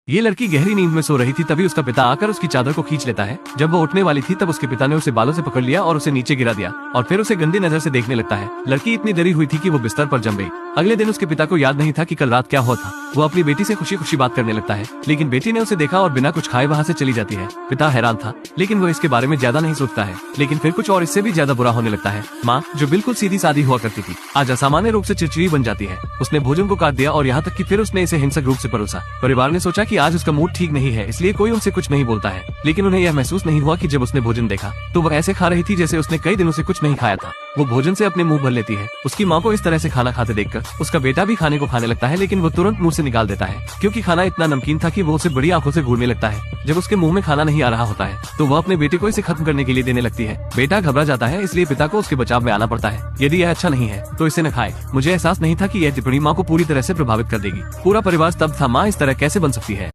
ये लड़की गहरी नींद में सो रही थी, तभी उसका पिता आकर उसकी चादर को खींच लेता है। जब वो उठने वाली थी तब उसके पिता ने उसे बालों से पकड़ लिया और उसे नीचे गिरा दिया और फिर उसे गंदी नजर से देखने लगता है। लड़की इतनी डरी हुई थी कि वो बिस्तर पर जम गई। अगले दिन उसके पिता को याद नहीं था कि कल रात क्या हुआ था। वो अपनी बेटी से खुशी खुशी बात करने लगता है, लेकिन बेटी ने उसे देखा और बिना कुछ खाए वहाँ से चली जाती है। पिता हैरान था, लेकिन वो इसके बारे में ज्यादा नहीं सोचता है। लेकिन फिर कुछ और इससे भी ज्यादा बुरा होने लगता है। माँ, जो बिल्कुल सीधी सादी हुआ करती थी, आज असामान्य रूप से चिड़चिड़ी बन जाती है। उसने भोजन को काट दिया और यहाँ तक कि फिर उसने इसे हिंसक रूप से परोसा। परिवार ने सोचा कि आज उसका मूड ठीक नहीं है, इसलिए कोई उनसे कुछ नहीं बोलता है। लेकिन उन्हें यह महसूस नहीं हुआ कि जब उसने भोजन देखा तो वह ऐसे खा रही थी जैसे उसने कई दिनों से कुछ नहीं खाया था। वो भोजन से अपने मुंह भर लेती है। उसकी माँ को इस तरह से खाना खाते देखकर उसका बेटा भी खाने को खाने लगता है, लेकिन वो तुरंत मुंह से निकाल देता है क्योंकि खाना इतना नमकीन था कि वो उसे बड़ी आंखों से घूरने लगता है। जब उसके मुंह में खाना नहीं आ रहा होता है तो वह अपने बेटे को इसे खत्म करने के लिए देने लगती है। बेटा घबरा जाता है, इसलिए पिता को उसके बचाव में आना पड़ता है। यदि यह अच्छा नहीं है तो इसे न खाए। मुझे एहसास नहीं था कि यह टिप्पणी माँ को पूरी तरह से प्रभावित कर देगी। पूरा परिवार स्तब्ध था। माँ इस तरह कैसे बन सकती है।